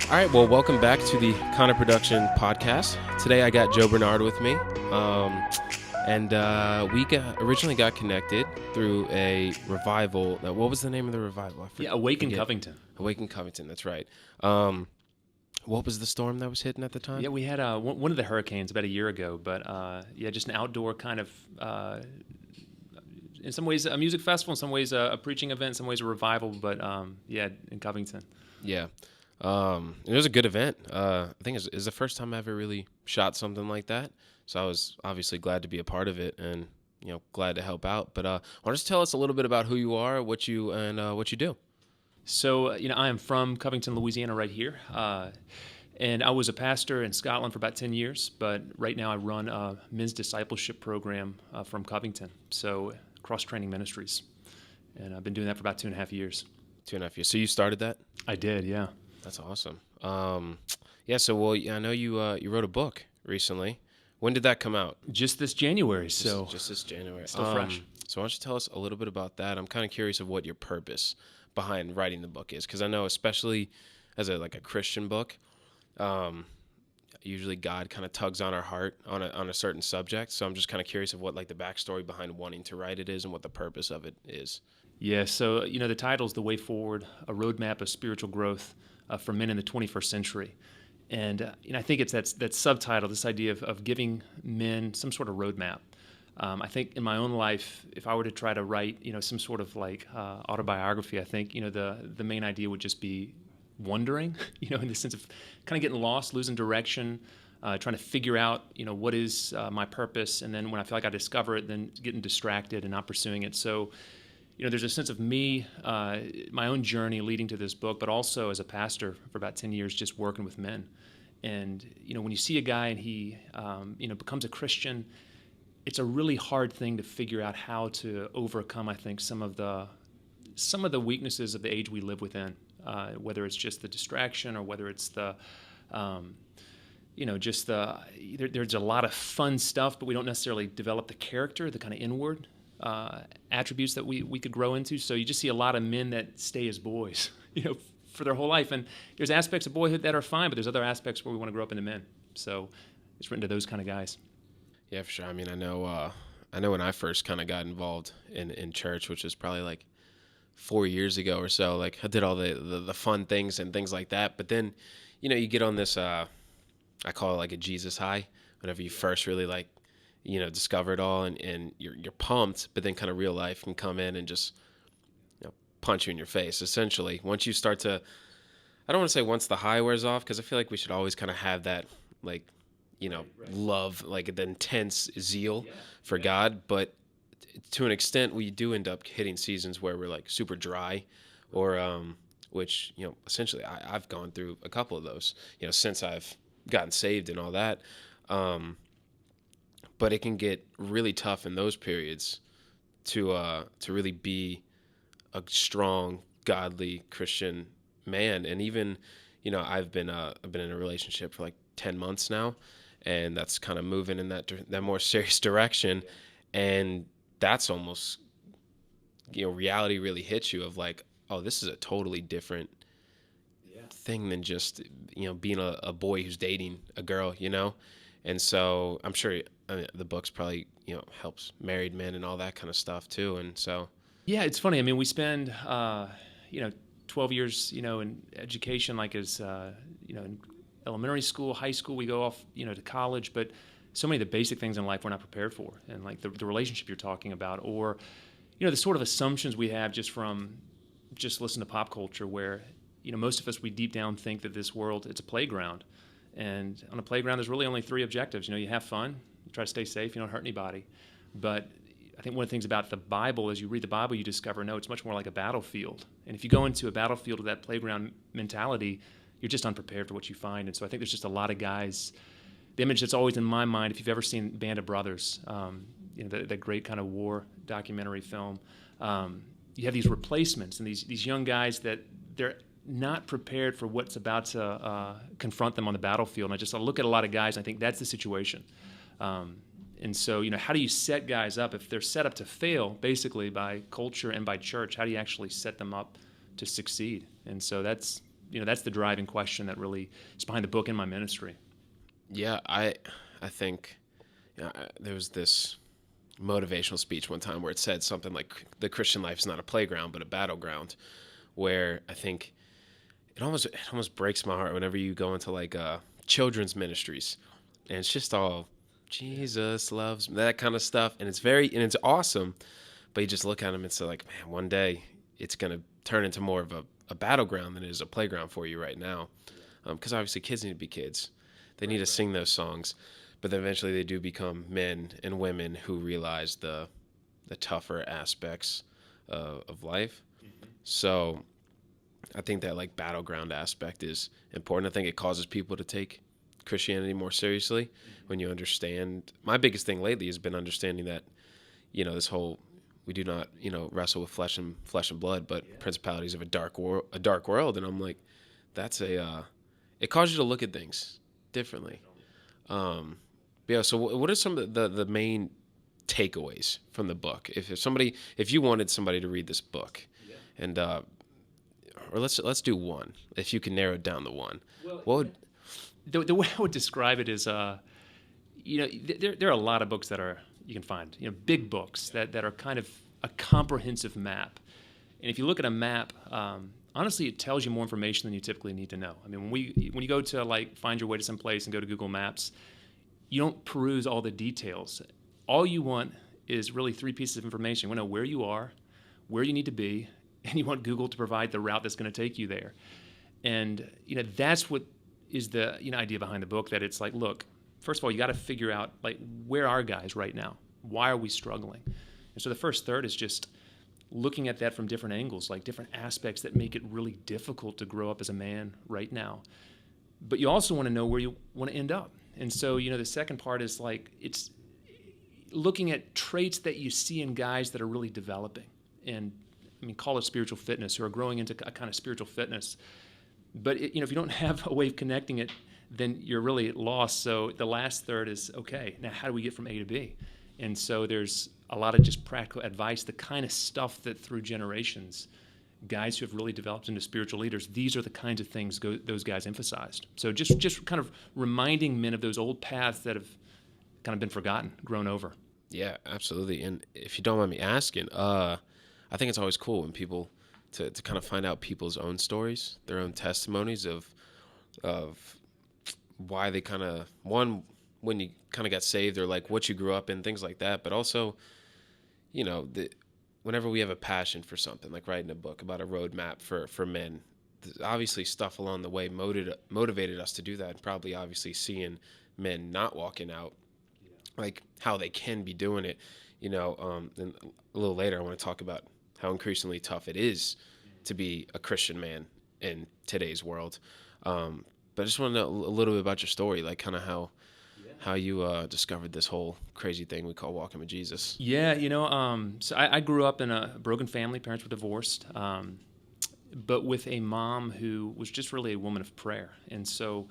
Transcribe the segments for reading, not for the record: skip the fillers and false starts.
All right, well, welcome back to the Connor Production podcast. Today I got Joe Barnard with me, and we originally got connected through a revival. What was the name of the revival? Awaken Covington. Awaken Covington, that's right. What was the storm that was hitting at the time? Yeah, we had one of the hurricanes about a year ago, but just an outdoor kind of, in some ways a music festival, in some ways a preaching event, in some ways a revival, but in Covington. Yeah. It was a good event. I think it's the first time I ever really shot something like that. So I was obviously glad to be a part of it and, glad to help out. But why don't you tell us a little bit about who you are, what you do? So, I am from Covington, Louisiana, right here. And I was a pastor in Scotland for about 10 years, but right now I run a men's discipleship program from Covington. So, cross-training ministries. And I've been doing that for about 2.5 years. 2.5 years. So you started that? I did, yeah. That's awesome. I know you wrote a book recently. When did that come out? Just this January. Just this January. Still fresh. So why don't you tell us a little bit about that? I'm kind of curious of what your purpose behind writing the book is, because I know, especially as a Christian book, usually God kind of tugs on our heart on a certain subject. So I'm just kind of curious of what the backstory behind wanting to write it is and what the purpose of it is. Yeah. So the title's "The Way Forward: A Roadmap of Spiritual Growth for Men in the 21st Century." And I think it's that subtitle, this idea of giving men some sort of roadmap. I think in my own life, if I were to try to write, some sort of autobiography, I think, the main idea would just be wondering, in the sense of kind of getting lost, losing direction, trying to figure out, what is my purpose. And then when I feel like I discover it, then getting distracted and not pursuing it. So, there's a sense of me, my own journey leading to this book, but also as a pastor for about 10 years, just working with men. And, when you see a guy and he, becomes a Christian, it's a really hard thing to figure out how to overcome, I think, some of the weaknesses of the age we live within, whether it's just the distraction or whether it's the, there's a lot of fun stuff, but we don't necessarily develop the character, the kind of inward attributes that we could grow into. So you just see a lot of men that stay as boys, for their whole life. And there's aspects of boyhood that are fine, but there's other aspects where we want to grow up into men. So it's written to those kind of guys. Yeah, for sure. I mean, I know when I first kind of got involved in church, which was probably 4 years ago or so, I did all the fun things and things like that. But then, you get on this, I call it a Jesus high, whenever you first really discover it all and you're pumped, but then kind of real life can come in and just punch you in your face. Essentially, once you start to, I don't want to say once the high wears off, because I feel like we should always kind of have that love, the intense zeal for God, but to an extent we do end up hitting seasons where we're super dry, or which essentially I've gone through a couple of those since I've gotten saved and all that. But it can get really tough in those periods to really be a strong, godly Christian man. And even, I've been in a relationship for 10 months now, and that's kind of moving in that more serious direction. And that's almost, reality really hits you of oh, this is a totally different thing than just, being a boy who's dating a girl, And so I'm sure the book's probably, helps married men and all that kind of stuff too. And so. Yeah, it's funny. I mean, we spend, 12 years, in education, as, in elementary school, high school, we go off, to college, but so many of the basic things in life we're not prepared for. And the relationship you're talking about, or, the sort of assumptions we have just listen to pop culture where, most of us, we deep down think that this world, it's a playground. And on a playground, there's really only 3 objectives. You have fun, you try to stay safe, you don't hurt anybody. But I think one of the things about the Bible, as you read the Bible, you discover, no, it's much more like a battlefield. And if you go into a battlefield with that playground mentality, you're just unprepared for what you find. And so I think there's just a lot of guys. The image that's always in my mind, if you've ever seen Band of Brothers, that great kind of war documentary film, you have these replacements and these young guys that they're not prepared for what's about to confront them on the battlefield. And I look at a lot of guys, and I think that's the situation. And so, how do you set guys up if they're set up to fail, basically by culture and by church? How do you actually set them up to succeed. And so that's the driving question that really is behind the book and my ministry. Yeah, I think there was this motivational speech one time where it said something like the Christian life is not a playground but a battleground, where I think it almost breaks my heart whenever you go into like children's ministries and it's just all Jesus loves me, that kind of stuff, and it's awesome, but you just look at them and say like, man, one day it's gonna turn into more of a battleground than it is a playground for you right now, because obviously kids need to be kids, they need to sing those songs, but then eventually they do become men and women who realize the tougher aspects of life. So I think that like battleground aspect is important. I think it causes people to take Christianity more seriously when you understand. My biggest thing lately has been understanding that, this whole, we do not, wrestle with flesh and blood, but principalities of a dark world. And I'm like, that's it causes you to look at things differently. Yeah. So what are some of the main takeaways from the book? If you wanted somebody to read this book, and or let's do one. If you can narrow it down to one, what would? The way I would describe it is, there are a lot of books that you can find, big books that are kind of a comprehensive map. And if you look at a map, honestly, it tells you more information than you typically need to know. I mean, when you go to like find your way to some place and go to Google Maps, you don't peruse all the details. All you want is really three pieces of information. You want to know where you are, where you need to be, and you want Google to provide the route that's going to take you there. And that's what is the idea behind the book, that it's like, look, first of all, you got to figure out like, where are guys right now? Why are we struggling? And so the first third is just looking at that from different angles, like different aspects that make it really difficult to grow up as a man right now. But you also want to know where you want to end up. And so, the second part is like, it's looking at traits that you see in guys that are really developing. And I mean, call it spiritual fitness, who are growing into a kind of spiritual fitness. But if you don't have a way of connecting it, then you're really lost. So the last third is, okay, now how do we get from A to B? And so there's a lot of just practical advice, the kind of stuff that through generations, guys who have really developed into spiritual leaders, these are the kinds of things those guys emphasized. So just kind of reminding men of those old paths that have kind of been forgotten, grown over. Yeah, absolutely. And if you don't mind me asking, I think it's always cool when people to kind of find out people's own stories, their own testimonies of why they kind of, one, when you kind of got saved, or like what you grew up in, things like that. But also, whenever we have a passion for something, like writing a book about a roadmap for men, obviously stuff along the way motivated us to do that. And probably obviously seeing men not walking out, like how they can be doing it, and a little later I want to talk about how increasingly tough it is to be a Christian man in today's world. But I just want to know a little bit about your story, like kind of how you discovered this whole crazy thing we call walking with Jesus. Yeah, so I grew up in a broken family. Parents were divorced, but with a mom who was just really a woman of prayer. And so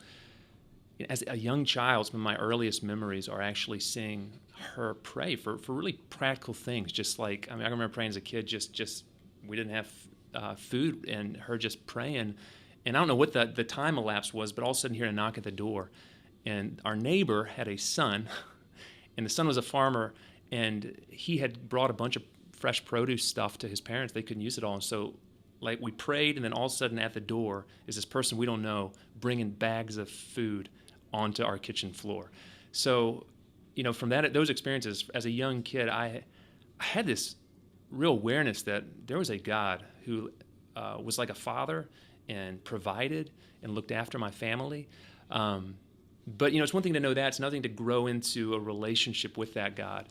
as a young child, some of my earliest memories are actually seeing her pray for really practical things. Just like, I remember praying as a kid, just we didn't have food, and her just praying. And I don't know what the time elapse was, but all of a sudden hearing a knock at the door. And our neighbor had a son, and the son was a farmer, and he had brought a bunch of fresh produce stuff to his parents. They couldn't use it all. And so like we prayed, and then all of a sudden at the door is this person we don't know bringing bags of food onto our kitchen floor. So, from those experiences as a young kid, I had this real awareness that there was a God who was like a father and provided and looked after my family. But, it's one thing to know that. It's another thing to grow into a relationship with that God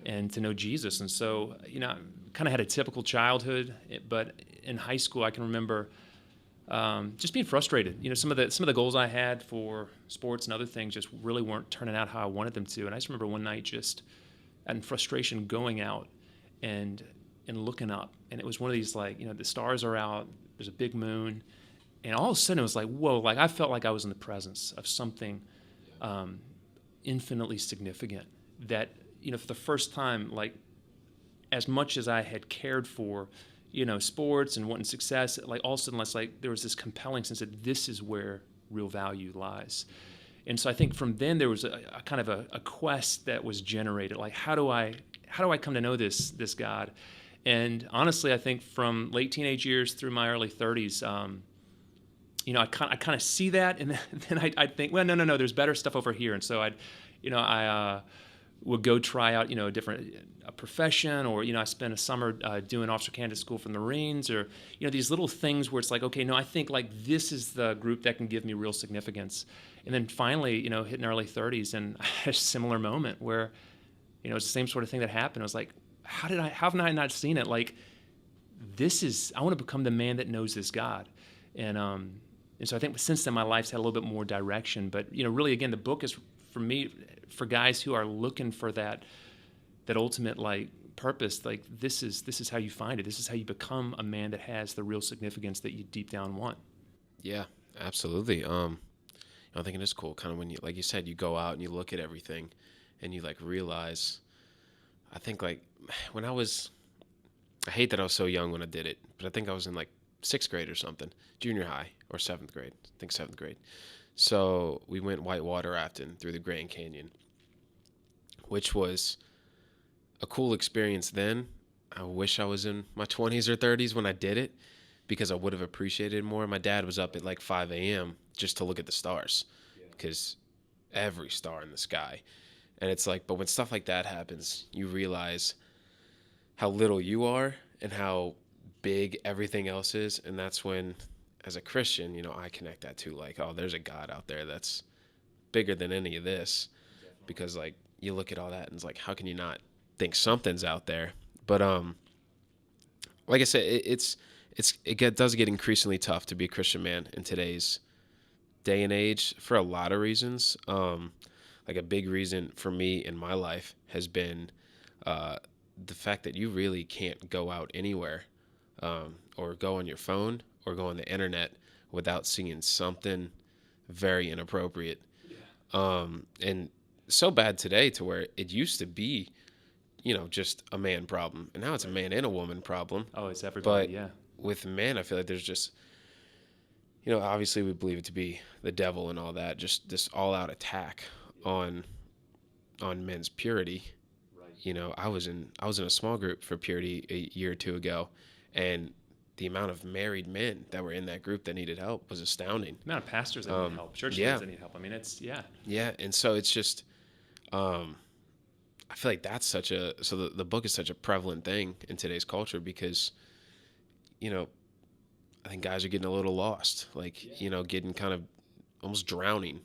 and to know Jesus. And so, I kind of had a typical childhood, but in high school, I can remember just being frustrated. Some of the goals I had for sports and other things just really weren't turning out how I wanted them to. And I just remember one night just in frustration going out and looking up. And it was one of these, like, the stars are out, there's a big moon. And all of a sudden it was like, whoa, like I felt like I was in the presence of something infinitely significant that, for the first time, like as much as I had cared for, sports and wanting success, like all of a sudden, there was this compelling sense that this is where real value lies. And so I think from then there was a kind of a quest that was generated. Like, how do I come to know this God? And honestly, I think from late teenage years through my early 30s, I kind of see that, and then I'd think, well, no, there's better stuff over here. And so I would go try out, a profession, or, I spent a summer doing officer candidate school for the Marines, or, these little things where it's like, okay, no, I think like this is the group that can give me real significance. And then finally, hitting early 30s, and I had a similar moment where, it's the same sort of thing that happened. I was like, how have I not seen it? Like, I want to become the man that knows this God. And so I think since then my life's had a little bit more direction. But, really, again, the book is for me, for guys who are looking for that ultimate like purpose. Like, this is how you find it. This is how you become a man that has the real significance that you deep down want. Yeah, absolutely. I'm thinking it's cool, kind of when you, like you said, you go out and you look at everything, and you like realize. I think like when I hate that I was so young when I did it, but I think I was in like 6th grade or something, junior high or 7th grade. I think 7th grade. So we went whitewater rafting through the Grand Canyon, which was a cool experience then. I wish I was in my 20s or 30s when I did it, because I would have appreciated it more. My dad was up at like 5 a.m. just to look at the stars, because every star in the sky. And it's like, but when stuff like that happens, you realize how little you are and how big everything else is. And that's when, as a Christian, I connect that to like, oh, there's a God out there that's bigger than any of this. Because like you look at all that and it's like, how can you not think something's out there? But like I said, it does get increasingly tough to be a Christian man in today's day and age for a lot of reasons. Like a big reason for me in my life has been the fact that you really can't go out anywhere, or go on your phone or go on the internet without seeing something very inappropriate. And so bad today to where it used to be, just a man problem. And now it's a man and a woman problem. Oh, it's everybody, but yeah. With men, I feel like there's just, obviously we believe it to be the devil and all that, just this all-out attack on men's purity. Right. I was in a small group for purity a year or two ago, and the amount of married men that were in that group that needed help was astounding. The amount of pastors that need help, church leaders that need help. I mean, it's yeah. And so it's just, I feel like that's the book is such a prevalent thing in today's culture, because I think guys are getting a little lost, like getting kind of almost drowning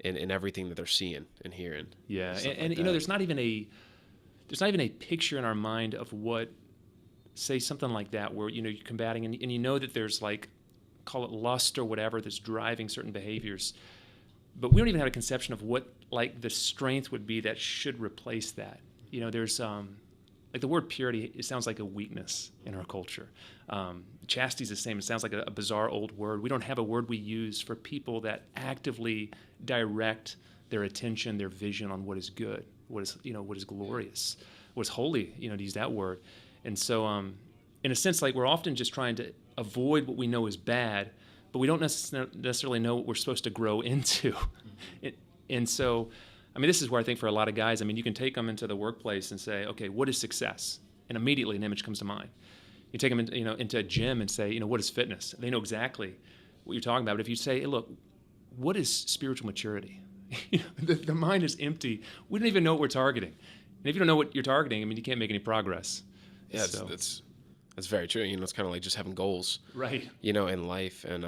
in everything that they're seeing and hearing. Yeah, and there's not even a picture in our mind of what, say something like that, where you're combating, and that there's like, call it lust or whatever, that's driving certain behaviors, but we don't even have a conception of what like the strength would be that should replace that. There's like the word purity, it sounds like a weakness in our culture. Chastity is the same. It sounds like a bizarre old word. We don't have a word we use for people that actively direct their attention, their vision on what is good, what is glorious, what is holy, to use that word. And so, in a sense, like we're often just trying to avoid what we know is bad, but we don't necessarily know what we're supposed to grow into. Mm-hmm. And so, I mean, this is where I think for a lot of guys, I mean, you can take them into the workplace and say, okay, what is success? And immediately an image comes to mind. You take them into a gym and say, what is fitness? They know exactly what you're talking about. But if you say, hey, look, what is spiritual maturity? The mind is empty. We don't even know what we're targeting. And if you don't know what you're targeting, I mean, you can't make any progress. Yeah, so. That's very true. It's kind of like just having goals, right? In life. And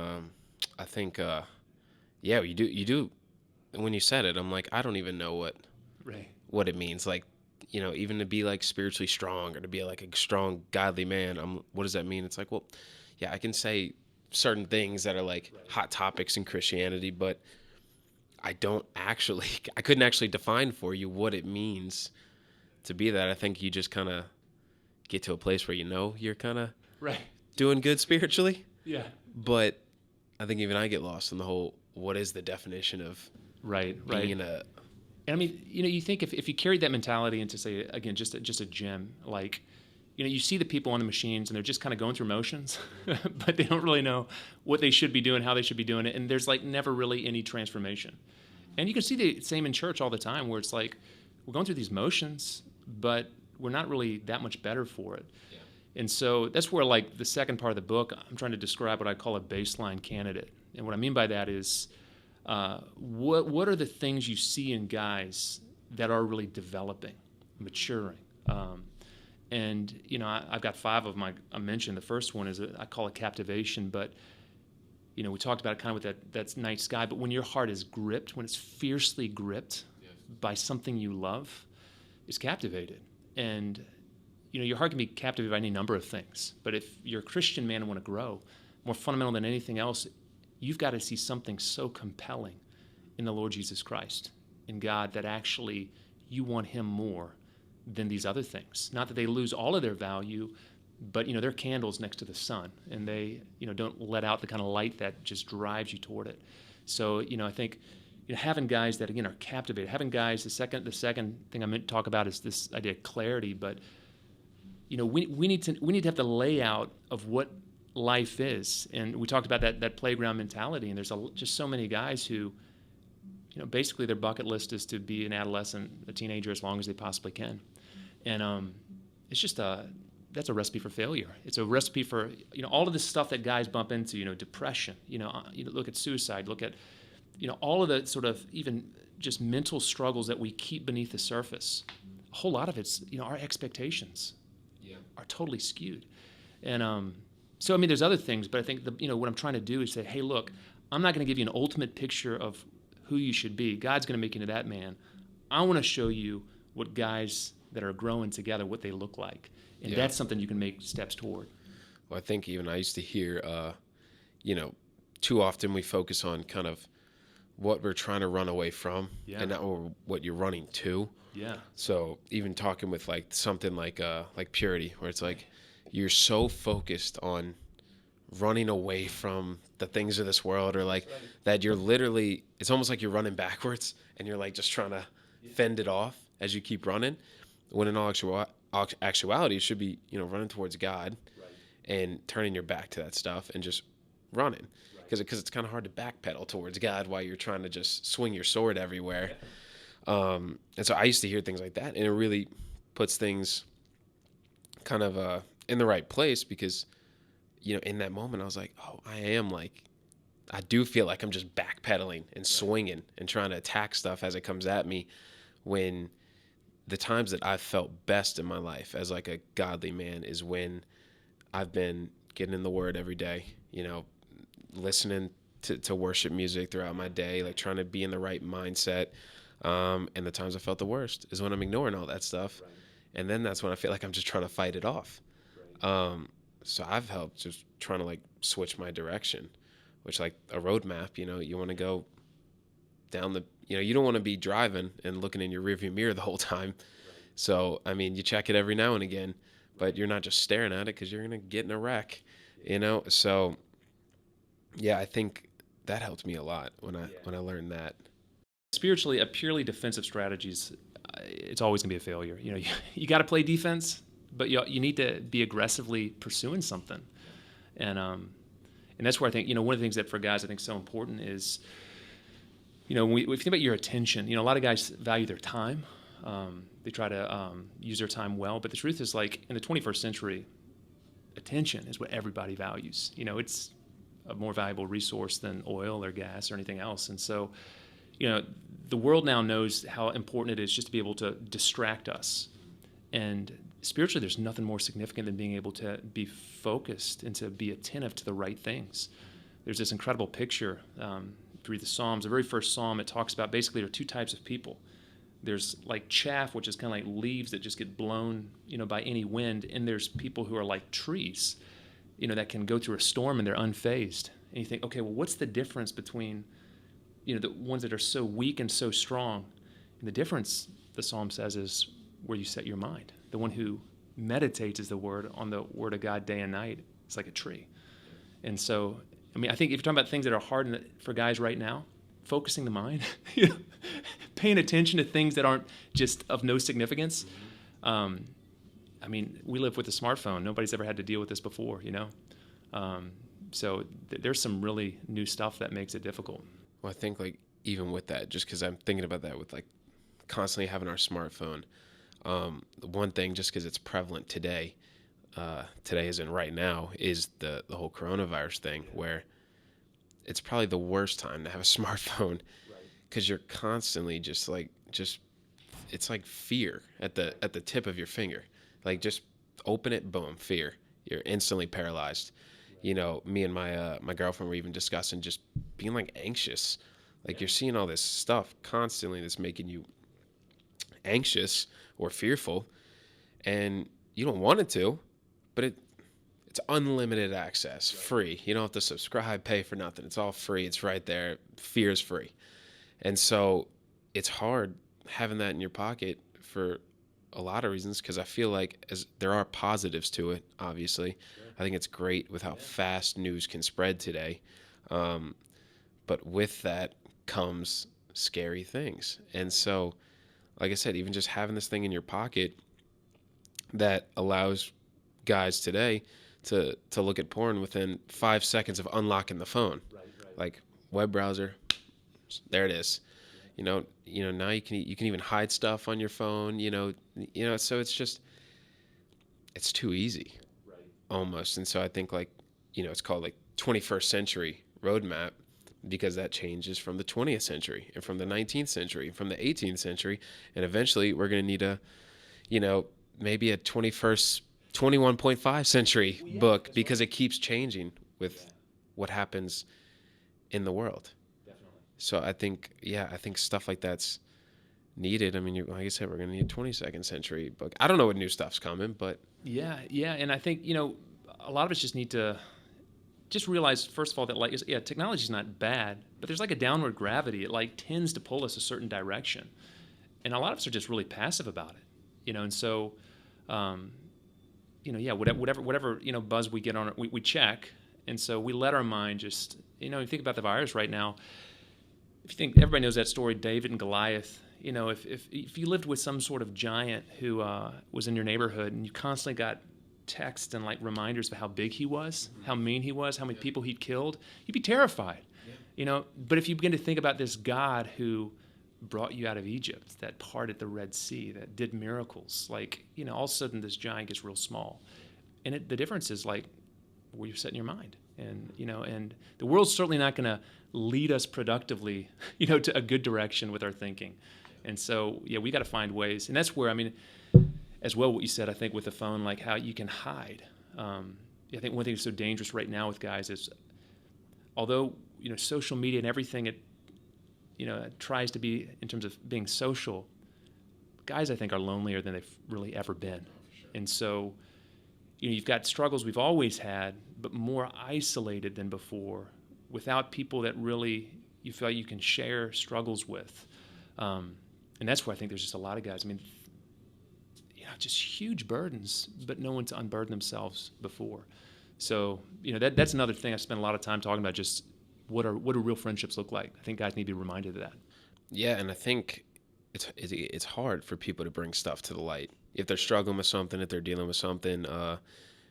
I think, you do. When you said it, I'm like, I don't even know what it means. Like, even to be like spiritually strong, or to be like a strong, godly man. What does that mean? It's like, well, yeah, I can say certain things that are like hot topics in Christianity, but I couldn't actually define for you what it means to be that. I think you just kind of get to a place where you're kind of doing good spiritually. Yeah. But I think even I get lost in the whole, what is the definition of being a... And I mean, you think if you carried that mentality into, say, again, just a gym, like, you see the people on the machines and they're just kind of going through motions, but they don't really know what they should be doing, how they should be doing it. And there's like never really any transformation. And you can see the same in church all the time where it's like, we're going through these motions, but we're not really that much better for it. Yeah. And so that's where like the second part of the book, I'm trying to describe what I call a baseline candidate. And what I mean by that is, what are the things you see in guys that are really developing, maturing? And I've got 5 of them. I mentioned the first one is I call it captivation, but we talked about it kind of with that night sky. But when your heart is gripped, when it's fiercely gripped by something you love, it's captivated. And your heart can be captivated by any number of things. But if you're a Christian man and want to grow, more fundamental than anything else, you've got to see something so compelling in the Lord Jesus Christ, in God, that actually you want him more than these other things. Not that they lose all of their value, but they're candles next to the sun, and they don't let out the kind of light that just drives you toward it. So I think having guys that again are captivated, having guys. The second thing I meant to talk about is this idea of clarity. But we need to have the layout of what life is, and we talked about that playground mentality. And there's just so many guys who basically their bucket list is to be an adolescent, a teenager, as long as they possibly can. And it's just that's a recipe for failure. It's a recipe for all of this stuff that guys bump into. Depression. Look at suicide. Look at all of the sort of even just mental struggles that we keep beneath the surface. A whole lot of it's our expectations are totally skewed. And so I mean, there's other things, but I think what I'm trying to do is say, hey, look, I'm not going to give you an ultimate picture of who you should be. God's going to make you into that man. I want to show you what guys that are growing together, what they look like. And that's something you can make steps toward. Well, I think even I used to hear, too often we focus on kind of what we're trying to run away from and not what you're running to. Yeah. So even talking with like something like purity, where it's like you're so focused on running away from the things of this world, or like that you're literally, it's almost like you're running backwards and you're like just trying to fend it off as you keep running, when in all actuality it should be running towards God and turning your back to that stuff and just running, because it's kind of hard to backpedal towards God while you're trying to just swing your sword everywhere. And so I used to hear things like that, and it really puts things kind of in the right place, because in that moment I was like, oh, I do feel like I'm just backpedaling and swinging and trying to attack stuff as it comes at me, when the times that I've felt best in my life as like a godly man is when I've been getting in the Word every day, listening to worship music throughout my day, like trying to be in the right mindset. And the times I felt the worst is when I'm ignoring all that stuff. And then that's when I feel like I'm just trying to fight it off. So I've helped just trying to like switch my direction, which like a roadmap, you want to go down the, you don't want to be driving and looking in your rearview mirror the whole time. So, I mean, you check it every now and again, but you're not just staring at it because you're going to get in a wreck, So, yeah, I think that helped me a lot when I learned that. Spiritually, a purely defensive strategy is, it's always going to be a failure. You got to play defense, but you need to be aggressively pursuing something. And that's where I think, one of the things that for guys I think is so important is, when if you think about your attention, a lot of guys value their time. They try to use their time well. But the truth is, like, in the 21st century, attention is what everybody values. It's a more valuable resource than oil or gas or anything else. And so, the world now knows how important it is just to be able to distract us. And spiritually, there's nothing more significant than being able to be focused and to be attentive to the right things. There's this incredible picture. If you read the Psalms, the very first Psalm, it talks about basically there are 2 types of people. There's like chaff, which is kind of like leaves that just get blown, by any wind. And there's people who are like trees, that can go through a storm and they're unfazed. And you think, okay, well, what's the difference between, the ones that are so weak and so strong? And the difference, the Psalm says, is where you set your mind. The one who meditates on the word of God day and night is like a tree. And so, I mean, I think if you're talking about things that are hard for guys right now, focusing the mind, paying attention to things that aren't just of no significance, I mean, we live with a smartphone. Nobody's ever had to deal with this before, Um, so there's some really new stuff that makes it difficult. Well, I think like even with that, just because I'm thinking about that with like constantly having our smartphone. One thing, just because it's prevalent today, today as in right now, is the whole coronavirus thing, where it's probably the worst time to have a smartphone because you're constantly just it's like fear at the tip of your finger. Like just open it, boom, fear. You're instantly paralyzed. You know, me and my girlfriend were even discussing just being like anxious. Like you're seeing all this stuff constantly that's making you anxious or fearful, and you don't want it to, but it's unlimited access, free. You don't have to subscribe, pay for nothing. It's all free. It's right there. Fear is free. And so it's hard having that in your pocket for a lot of reasons because I feel like as there are positives to it, obviously. I think it's great with how fast news can spread today. Um, but with that comes scary things. And so, like I said, even just having this thing in your pocket that allows guys today to look at porn within 5 seconds of unlocking the phone. Like web browser, there it is. Now you can even hide stuff on your phone. So it's too easy almost. And so I think like it's called like 21st century roadmap because that changes from the 20th century and from the 19th century and from the 18th century, and eventually we're going to need a maybe a 21.5 century book because it keeps changing with what happens in the world. So I think stuff like that's needed. I mean, like I said, we're going to need a 22nd century book. I don't know what new stuff's coming, but Yeah, and I think a lot of us just need to just realize first of all that technology is not bad, but there's like a downward gravity. It like tends to pull us a certain direction, and a lot of us are just really passive about it, And so, whatever buzz we get on it, we check, and so we let our mind just you think about the virus right now. If you think everybody knows that story, David and Goliath. If you lived with some sort of giant who was in your neighborhood and you constantly got text and like reminders of how big he was, how mean he was, how many people he'd killed, you'd be terrified. But if you begin to think about this God who brought you out of Egypt, that parted the Red Sea, that did miracles, all of a sudden this giant gets real small. And the difference is like where you're setting your mind. And the world's certainly not going to lead us productively, to a good direction with our thinking. And so, we got to find ways. And that's where, as well, what you said, I think with the phone, like how you can hide. I think one thing that's so dangerous right now with guys is, although, social media and everything it tries to be in terms of being social, guys, I think, are lonelier than they've really ever been. And so, you've got struggles we've always had, but more isolated than before, without people that really you feel like you can share struggles with. And that's where I think there's just a lot of guys. Just huge burdens, but no one to unburden themselves before. So, that's another thing I spent a lot of time talking about, just what do real friendships look like? I think guys need to be reminded of that. Yeah, and I think it's hard for people to bring stuff to the light if they're struggling with something, if they're dealing with something,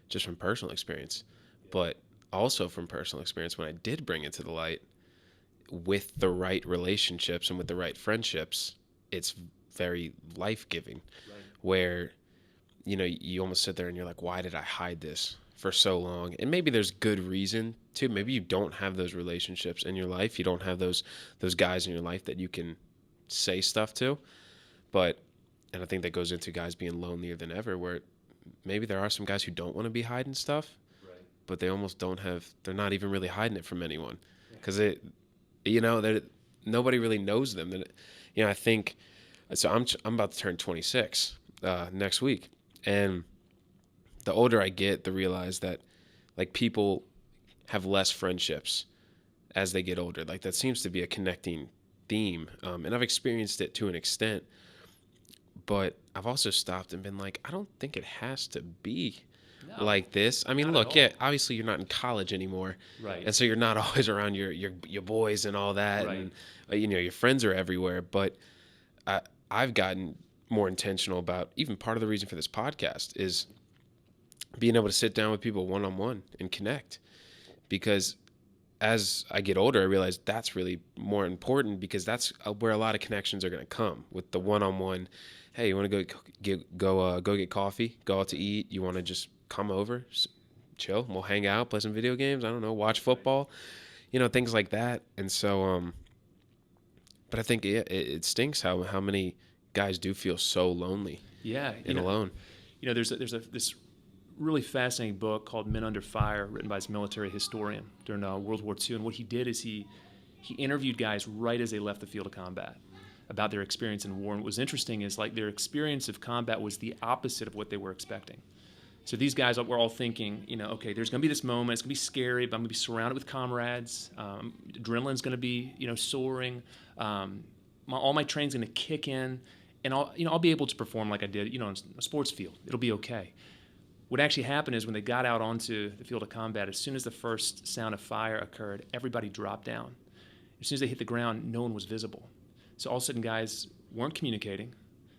just from personal experience. But also from personal experience, when I did bring it to the light with the right relationships and with the right friendships, it's very life-giving. Where you almost sit there and you're like, why did I hide this for so long? And maybe there's good reason to. Maybe you don't have those relationships in your life. You don't have those guys in your life that you can say stuff to. And I think that goes into guys being lonelier than ever, where maybe there are some guys who don't want to be hiding stuff, but they almost don't have. They're not even really hiding it from anyone, because nobody really knows them. I think. So I'm about to turn 26 next week, and the older I get, the realize that like people have less friendships as they get older. Like that seems to be a connecting theme, and I've experienced it to an extent, but I've also stopped and been like, I don't think it has to be like this. Look, yeah, obviously you're not in college anymore, right? And so you're not always around your boys and all that, right. And your friends are everywhere, but I've gotten more intentional about, even part of the reason for this podcast is being able to sit down with people one-on-one and connect. Because as I get older, I realize that's really more important, because that's where a lot of connections are going to come, with the one-on-one. Hey, you want to go get coffee, go out to eat? You want to just come over, chill, we'll hang out, play some video games, I don't know, watch football, things like that. And so, but I think it stinks how many guys do feel so lonely Yeah, and alone. there's this really fascinating book called Men Under Fire, written by this military historian during World War II. And what he did is he interviewed guys right as they left the field of combat about their experience in war. And what was interesting is, like, their experience of combat was the opposite of what they were expecting. So these guys were all thinking, okay, there's going to be this moment. It's going to be scary, but I'm going to be surrounded with comrades. Adrenaline's going to be, soaring. All my training's going to kick in, and I'll be able to perform like I did, in a sports field. It'll be okay. What actually happened is, when they got out onto the field of combat, as soon as the first sound of fire occurred, everybody dropped down. As soon as they hit the ground, no one was visible. So all of a sudden, guys weren't communicating.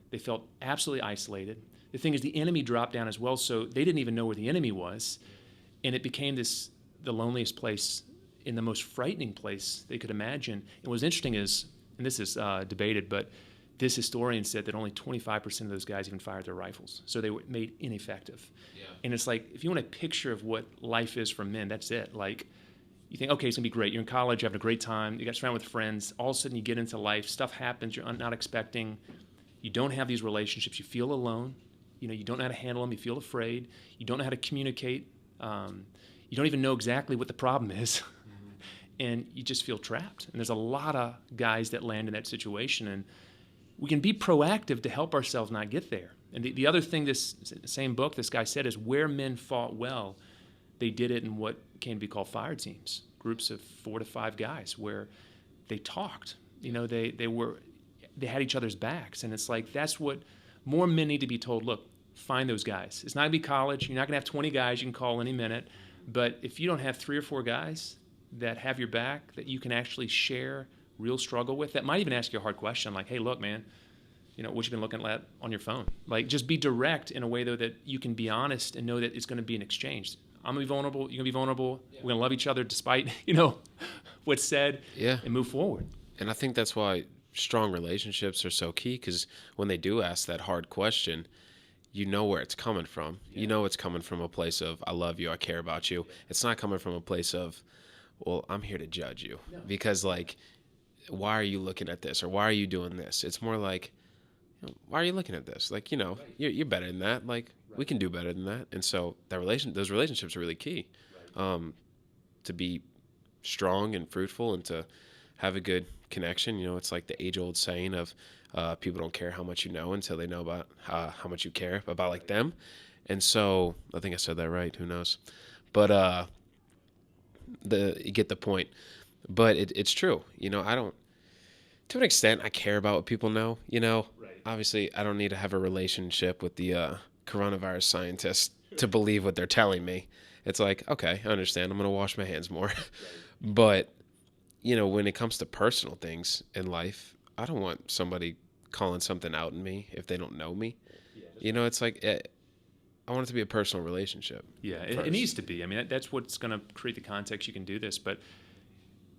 They felt absolutely isolated. The thing is, the enemy dropped down as well, so they didn't even know where the enemy was. And it became the loneliest place, in the most frightening place they could imagine. And what's interesting is, and this is debated, but this historian said that only 25% of those guys even fired their rifles. So they were made ineffective. Yeah. And it's like, if you want a picture of what life is for men, that's it. Like, you think, okay, it's going to be great. You're in college, you're having a great time, you got surrounded with friends. All of a sudden, you get into life, stuff happens you're not expecting. You don't have these relationships. You feel alone. You don't know how to handle them. You feel afraid. You don't know how to communicate. You don't even know exactly what the problem is. Mm-hmm. And you just feel trapped. And there's a lot of guys that land in that situation. And we can be proactive to help ourselves not get there. And the other thing, this same book, this guy said, is where men fought well, they did it in what came to be called fire teams, groups of 4 to 5 guys, where they talked. They had each other's backs. And it's like, that's what more men need to be told. Look, find those guys. It's not going to be college. You're not going to have 20 guys you can call any minute. But if you don't have 3 or 4 guys that have your back, that you can actually share real struggle with, that might even ask you a hard question like, hey, look, man, what you been looking at on your phone? Like, just be direct in a way, though, that you can be honest and know that it's going to be an exchange. I'm going to be vulnerable. You're going to be vulnerable. Yeah. We're going to love each other despite, what's said. Yeah. And move forward. And I think that's why strong relationships are so key, because when they do ask that hard question, you know where it's coming from. Yeah. It's coming from a place of, I love you, I care about you. It's not coming from a place of, well, I'm here to judge you. No. Because, like, why are you looking at this? Or why are you doing this? It's more like, why are you looking at this? Like, right. you're better than that. Like, right. We can do better than that. And so those relationships are really key, right. To be strong and fruitful and to have a good connection. It's like the age-old saying of people don't care how much you know until they know about how much you care about, like, them. And so I think I said that right. Who knows? But you get the point. But it's true. I don't, to an extent, I care about what people know. Right. Obviously, I don't need to have a relationship with the coronavirus scientists to believe what they're telling me. It's like, okay, I understand. I'm going to wash my hands more. Right. But, when it comes to personal things in life, I don't want somebody calling something out in me if they don't know me. Yeah, it's like, I want it to be a personal relationship. Yeah, it needs to be. I mean, that's what's going to create the context you can do this. But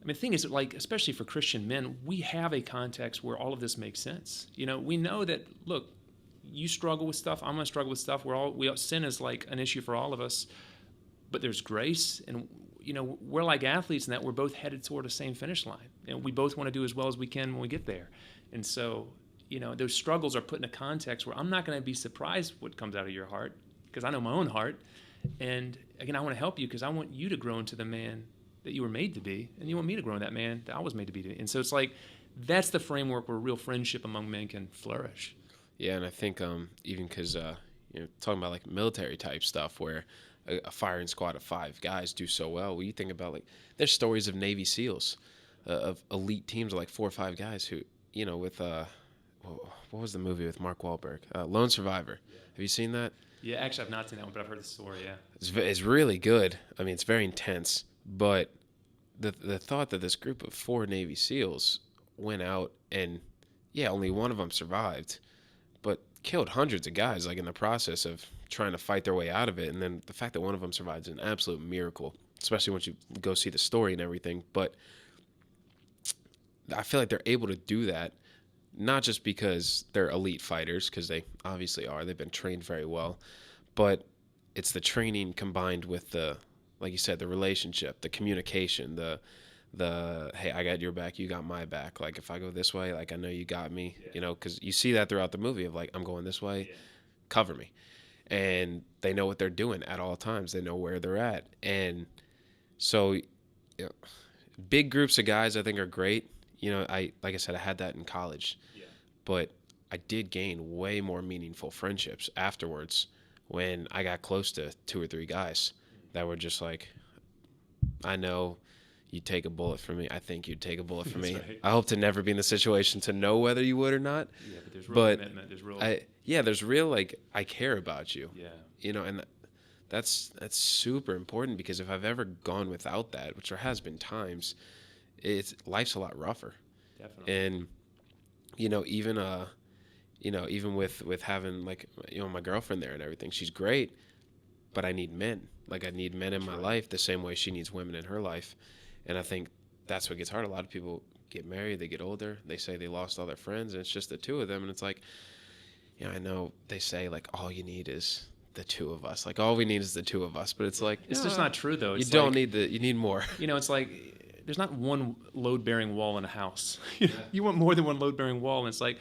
I mean, the thing is, like, especially for Christian men, we have a context where all of this makes sense. We know that, look, you struggle with stuff, I'm going to struggle with stuff. Sin is like an issue for all of us, but there's grace, and we're like athletes in that we're both headed toward the same finish line, and we both want to do as well as we can when we get there. And so, those struggles are put in a context where I'm not going to be surprised what comes out of your heart, because I know my own heart. And again, I want to help you because I want you to grow into the man that you were made to be, and you want me to grow into that man that I was made to be. And so it's like, that's the framework where real friendship among men can flourish. Yeah, and I think even because talking about, like, military type stuff where a firing squad of 5 guys do so well. Well, you think about, like, there's stories of Navy SEALs, of elite teams of like 4 or 5 guys who, with what was the movie with Mark Wahlberg? Lone Survivor. Yeah. Have you seen that? Yeah, actually, I've not seen that one, but I've heard the story. Yeah, it's really good. I mean, it's very intense. But the thought that this group of 4 Navy SEALs went out and, yeah, only one of them survived, but killed hundreds of guys like in the process of trying to fight their way out of it. And then the fact that one of them survives is an absolute miracle, especially once you go see the story and everything. But I feel like they're able to do that not just because they're elite fighters, because they obviously are. They've been trained very well, but it's the training combined with the, like you said, the relationship, the communication, the hey, I got your back, you got my back. Like if I go this way, like I know you got me, you know, because you see that throughout the movie of like I'm going this way, cover me, and they know what they're doing at all times. They know where they're at, and so big groups of guys I think are great. You know, I like I said, I had that in college, but I did gain way more meaningful friendships afterwards when I got close to 2 or 3 guys that were just like, I know you'd take a bullet for me. I think you'd take a bullet for me. Right. I hope to never be in the situation to know whether you would or not. Yeah, but there's real But commitment. There's real. there's real like I care about you. Yeah. You know, and that's super important because if I've ever gone without that, which there has been times, it's life's a lot rougher. Definitely. And you know, even with having like my girlfriend there and everything, she's great, but I need men. Like I need men in my life the same way she needs women in her life. And I think that's what gets hard. A lot of people get married, they get older, they say they lost all their friends, and it's just the two of them. And it's like, I know they say like all you need is the two of us. Like all we need is the two of us. But it's like It's just not true though. You It's don't like, need you need more. It's like there's not one load-bearing wall in a house. You want more than one load-bearing wall, and it's like,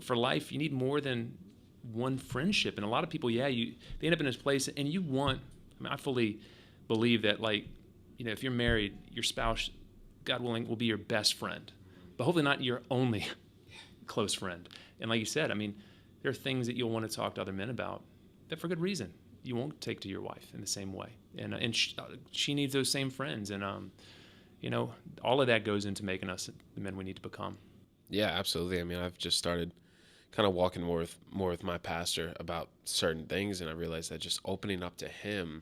for life you need more than one friendship. And a lot of people, they end up in this place, and I fully believe that, like, if you're married, your spouse, God willing, will be your best friend, but hopefully not your only close friend. And like you said, I mean, there are things that you'll want to talk to other men about that for good reason you won't take to your wife in the same way. And she needs those same friends. And, all of that goes into making us the men we need to become. Yeah, absolutely. I mean, I've just started kind of walking more with my pastor about certain things, and I realized that just opening up to him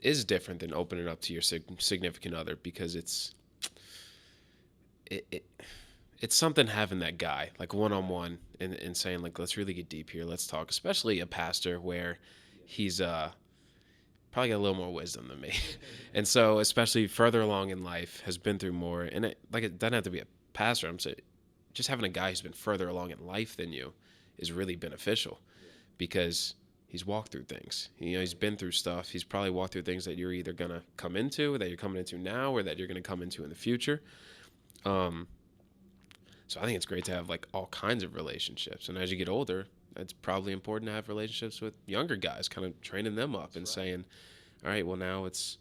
is different than opening up to your significant other, because it's something having that guy like one-on-one and saying like, let's really get deep here, let's talk, especially a pastor where he's probably got a little more wisdom than me. And so especially further along in life, has been through more, and it doesn't have to be a pastor. I'm saying just having a guy who's been further along in life than you is really beneficial, because he's walked through things. He's been through stuff. He's probably walked through things that you're either going to come into, that you're coming into now, or that you're going to come into in the future. So I think it's great to have like all kinds of relationships. And as you get older, it's probably important to have relationships with younger guys, kind of training them up and saying, all right, well now it's,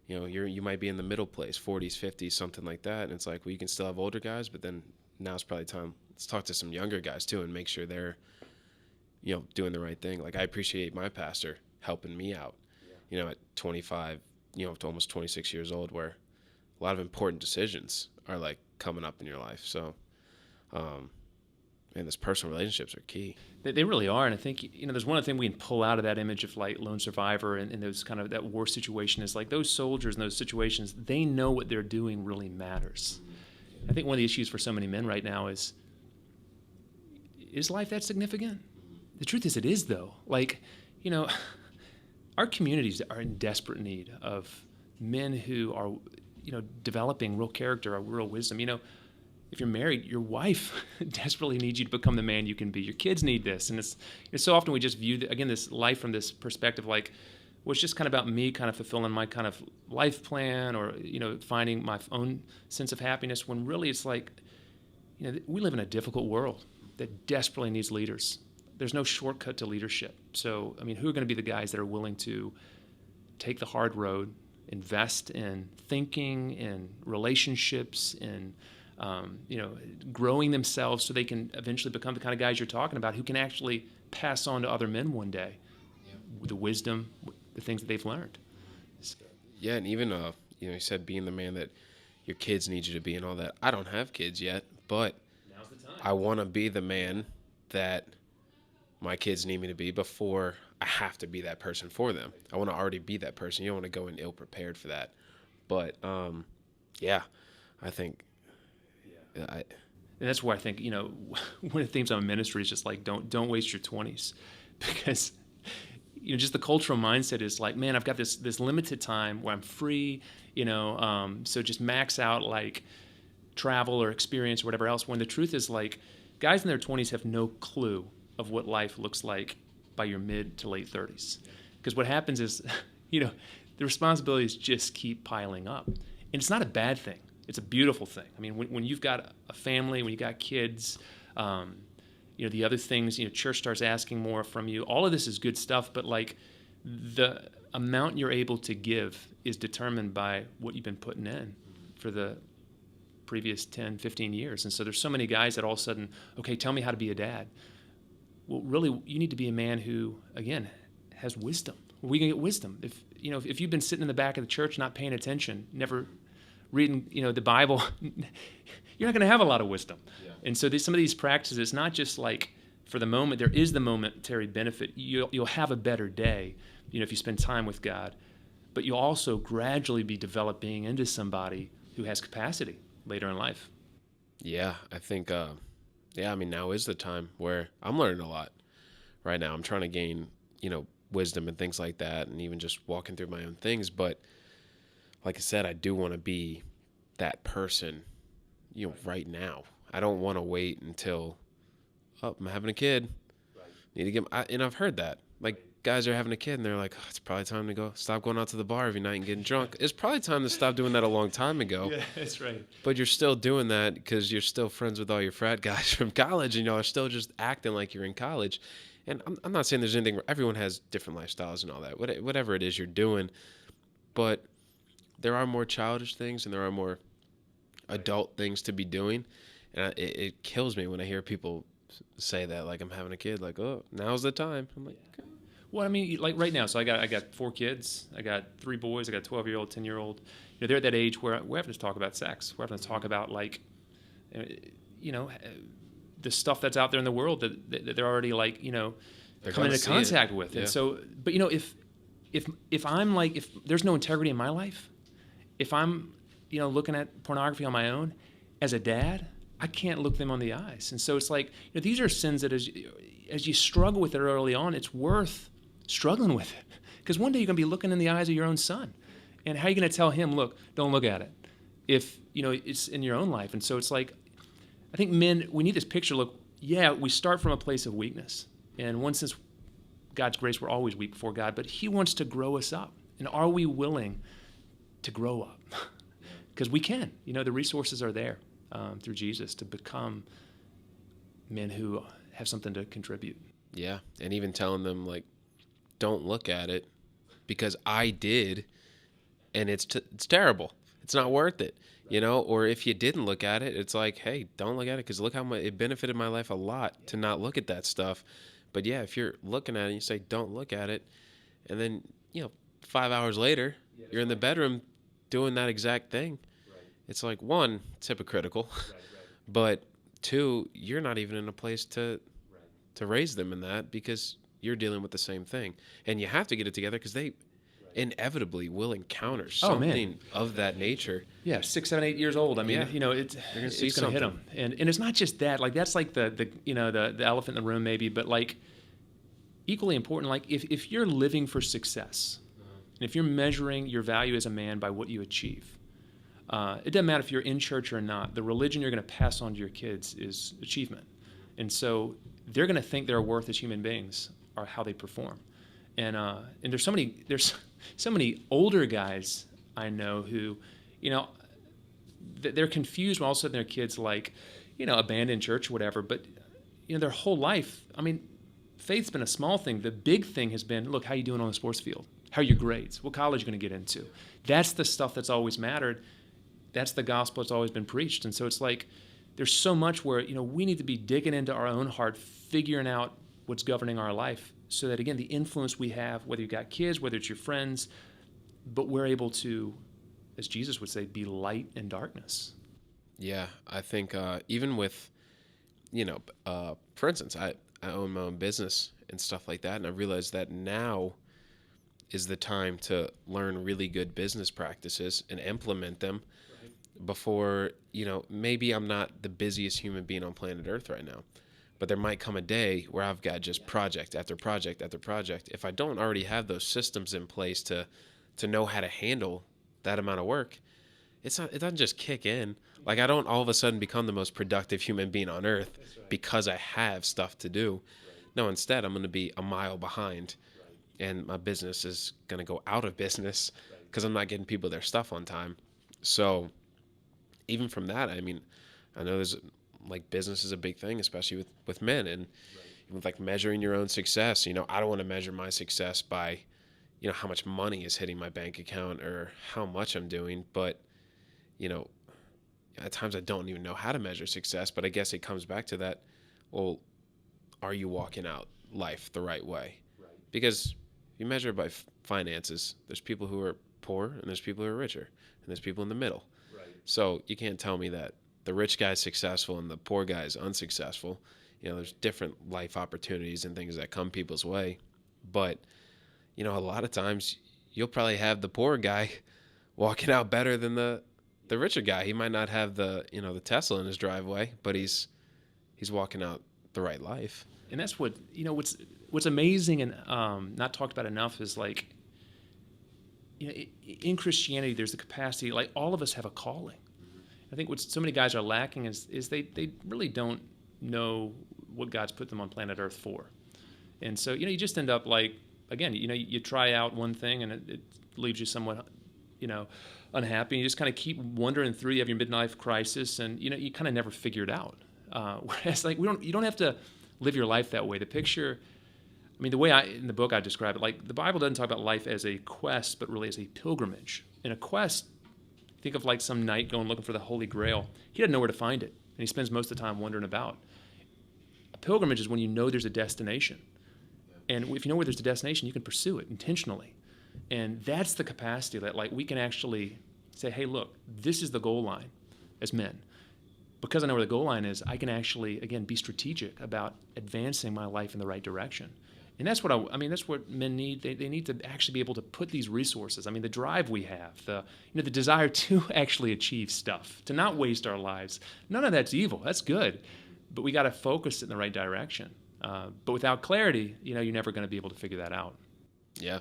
you might be in the middle place, 40s, 50s, something like that. And it's like, well, you can still have older guys, but then now it's probably time. Let's talk to some younger guys too and make sure they're, doing the right thing. Like I appreciate my pastor helping me out, at 25, to almost 26 years old, where a lot of important decisions are like coming up in your life. So, and those personal relationships are key. They really are. And I think, there's one other thing we can pull out of that image of like lone survivor and those kind of that war situation is like those soldiers in those situations, they know what they're doing really matters. I think one of the issues for so many men right now is life that significant? The truth is it is, though. Like, our communities are in desperate need of men who are, developing real character or real wisdom. If you're married, your wife desperately needs you to become the man you can be. Your kids need this. And it's so often we just view, this life from this perspective like, well, it's just kind of about me kind of fulfilling my kind of life plan or, finding my own sense of happiness, when really it's like, we live in a difficult world that desperately needs leaders. There's no shortcut to leadership. So, who are going to be the guys that are willing to take the hard road, invest in thinking, in relationships, in growing themselves so they can eventually become the kind of guys you're talking about who can actually pass on to other men one day the wisdom, the things that they've learned. Yeah, and even, you said being the man that your kids need you to be and all that. I don't have kids yet, but Now's the time. I want to be the man that my kids need me to be before I have to be that person for them. I want to already be that person. You don't want to go in ill-prepared for that. But, I think And that's why I think, one of the themes on ministry is just like, don't waste your 20s, because, just the cultural mindset is like, man, I've got this limited time where I'm free, so just max out like travel or experience or whatever else. When the truth is like, guys in their 20s have no clue of what life looks like by your mid to late 30s. Because what happens is, the responsibilities just keep piling up. And it's not a bad thing. It's a beautiful thing. I mean, when you've got a family, when you've got kids, the other things, church starts asking more from you. All of this is good stuff, but like the amount you're able to give is determined by what you've been putting in for the previous 10, 15 years. And so there's so many guys that all of a sudden, okay, tell me how to be a dad. Well, really, you need to be a man who, again, has wisdom. We can get wisdom. If you've been sitting in the back of the church not paying attention, never reading, the Bible, you're not going to have a lot of wisdom. Yeah. And so some of these practices, it's not just like for the moment. There is the momentary benefit. You'll have a better day, if you spend time with God. But you'll also gradually be developing into somebody who has capacity later in life. Yeah, I think, now is the time where I'm learning a lot right now. I'm trying to gain, wisdom and things like that, and even just walking through my own things. But like I said, I do want to be that person, right now. I don't want to wait until, I'm having a kid. Right. Need to get, and I've heard that. Like, guys are having a kid, and they're like, it's probably time to go stop going out to the bar every night and getting drunk. It's probably time to stop doing that a long time ago. Yeah, that's right. But you're still doing that because you're still friends with all your frat guys from college, and y'all are still just acting like you're in college. And I'm not saying there's anything, everyone has different lifestyles and all that, whatever it is you're doing. But there are more childish things and there are more adult things to be doing. And it kills me when I hear people say that, like, I'm having a kid, like, oh, now's the time. I'm like, okay. Well, I mean, like right now, so I got 4 kids. I got 3 boys. I got a 12-year-old, 10-year-old. They're at that age where we're having to talk about sex. We're having to talk about, like, the stuff that's out there in the world that they're already, like, they're coming into contact with. Yeah. And so, but if I'm like, if there's no integrity in my life, if I'm looking at pornography on my own, as a dad, I can't look them on the eyes. And so it's like, these are sins that as you struggle with it early on, it's worth struggling with it, because one day you're going to be looking in the eyes of your own son, and how are you going to tell him, look, don't look at it, if it's in your own life? And so it's like, I think men, we need this picture. Look, yeah, we start from a place of weakness. And one sense, God's grace, we're always weak before God, but he wants to grow us up. And are we willing to grow up? Because we can. The resources are there through Jesus to become men who have something to contribute. Yeah, and even telling them, like, don't look at it because I did, and it's terrible. It's not worth it. Or if you didn't look at it, it's like, hey, don't look at it because look how much it benefited my life a lot to not look at that stuff. But yeah, if you're looking at it and you say, don't look at it, and then, 5 hours later, you're in the bedroom doing that exact thing. Right. It's like, 1, it's hypocritical, right. But 2, you're not even in a place to raise them in that because you're dealing with the same thing. And you have to get it together because they inevitably will encounter something of that nature. Yeah, 6, 7, 8 years old. I mean, it's going to hit them, and it's not just that. Like, that's like the elephant in the room, maybe, but like equally important. Like, if you're living for success, and if you're measuring your value as a man by what you achieve, it doesn't matter if you're in church or not. The religion you're going to pass on to your kids is achievement, and so they're going to think their worth as human beings are how they perform. And there's so many older guys I know who, they're confused when all of a sudden their kids, like, abandon church or whatever. But, their whole life, I mean, faith's been a small thing. The big thing has been, look, how you doing on the sports field? How are your grades? What college are you going to get into? That's the stuff that's always mattered. That's the gospel that's always been preached. And so it's like there's so much where, we need to be digging into our own heart, figuring out what's governing our life, so that, again, the influence we have, whether you've got kids, whether it's your friends, but we're able to, as Jesus would say, be light in darkness. Yeah, I think even with, for instance, I own my own business and stuff like that, and I realized that now is the time to learn really good business practices and implement them before, maybe I'm not the busiest human being on planet Earth right now, but there might come a day where I've got just project after project after project. If I don't already have those systems in place to know how to handle that amount of work, it doesn't just kick in. Like, I don't all of a sudden become the most productive human being on earth because I have stuff to do. No, instead I'm going to be a mile behind, and my business is going to go out of business because I'm not getting people their stuff on time. So even from that, I mean, I know there's like business is a big thing, especially with men, and with like measuring your own success. I don't want to measure my success by, how much money is hitting my bank account or how much I'm doing, but you know, at times I don't even know how to measure success. But I guess it comes back to that. Well, are you walking out life the right way? Because if you measure it by finances, there's people who are poor and there's people who are richer and there's people in the middle. So you can't tell me that the rich guy's successful and the poor guy's unsuccessful. There's different life opportunities and things that come people's way. But, a lot of times you'll probably have the poor guy walking out better than the richer guy. He might not have the Tesla in his driveway, but he's walking out the right life. And that's what's amazing and not talked about enough is like, in Christianity, there's the capacity, like all of us have a calling. I think what so many guys are lacking is they really don't know what God's put them on planet Earth for. And so, you just end up like, again, you try out one thing and it leaves you somewhat, unhappy. You just kind of keep wandering through. You have your midlife crisis and, you kind of never figure it out. Whereas like you don't have to live your life that way. The picture, the way in the book I describe it, like the Bible doesn't talk about life as a quest, but really as a pilgrimage. In a quest, think of like some knight going looking for the Holy Grail. He doesn't know where to find it, and he spends most of the time wandering about. A pilgrimage is when you know there's a destination. And if you know where there's a destination, you can pursue it intentionally. And that's the capacity that like we can actually say, hey, look, this is the goal line as men. Because I know where the goal line is, I can actually, again, be strategic about advancing my life in the right direction. And that's what that's what men need. They need to actually be able to put these resources. The drive we have, the desire to actually achieve stuff, to not waste our lives. None of that's evil. That's good. But we got to focus it in the right direction. But without clarity, you're never going to be able to figure that out. Yeah,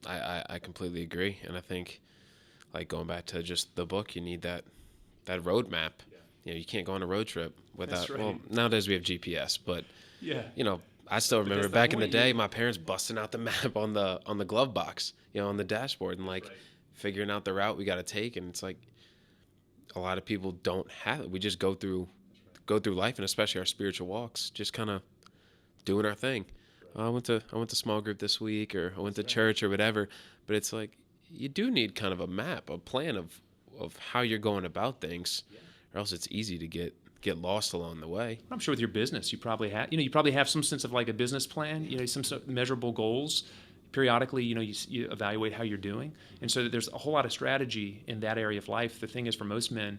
I completely agree. And I think, like going back to just the book, you need that roadmap. You can't go on a road trip without. Right. Well, nowadays we have GPS, but yeah, I still remember back in the day, my parents busting out the map on the glove box, on the dashboard, and like figuring out the route we got to take. And it's like a lot of people don't have it. We just go through life, and especially our spiritual walks, just kind of doing our thing. I went to small group this week, or I went to church or whatever. But it's like you do need kind of a map, a plan of how you're going about things, or else it's easy to get lost along the way. I'm sure with your business, you probably have some sense of like a business plan, some sort of measurable goals. Periodically, you evaluate how you're doing. And so there's a whole lot of strategy in that area of life. The thing is, for most men,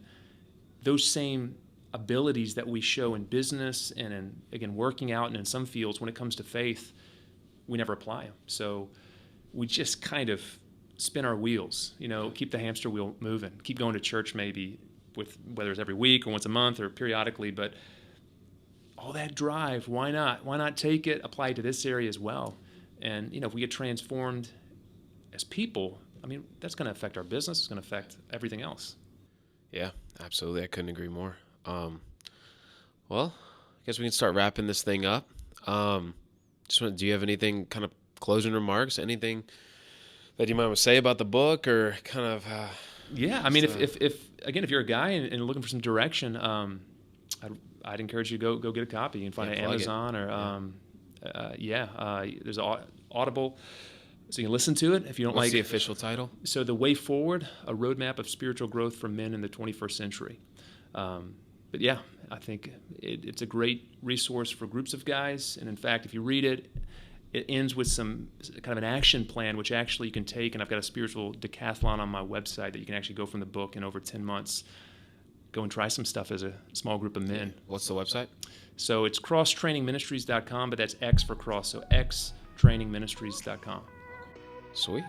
those same abilities that we show in business and in, again, working out and in some fields, when it comes to faith, we never apply them. So we just kind of spin our wheels, keep the hamster wheel moving, keep going to church maybe, with whether it's every week or once a month or periodically, but all that drive, why not take it, apply it to this area as well? And if we get transformed as people, that's going to affect our business. It's going to affect everything else. Yeah, absolutely. I couldn't agree more. Well, I guess we can start wrapping this thing up. Do you have anything kind of closing remarks? Anything that you might want to say about the book, or kind of? Yeah, if you're a guy and looking for some direction, I'd encourage you to go get a copy. You can find it at Amazon or there's Audible, so you can listen to it if you don't. What's the official title? So, The Way Forward: A Roadmap of Spiritual Growth for Men in the 21st Century. But yeah, I think it's a great resource for groups of guys, and in fact, if you read it, it ends with some kind of an action plan, which actually you can take, and I've got a spiritual decathlon on my website that you can actually go from the book in over 10 months, go and try some stuff as a small group of men. What's the website? So it's crosstrainingministries.com, but that's X for cross, so xtrainingministries.com. Sweet.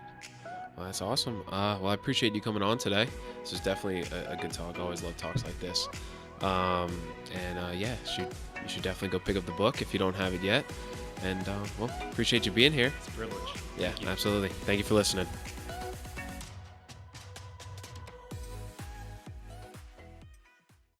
Well, that's awesome. Well, I appreciate you coming on today. This was definitely a good talk. I always love talks like this. Yeah, you should definitely go pick up the book if you don't have it yet. And well, appreciate you being here. It's a privilege. Yeah, Thank you. absolutely. Thank you for listening.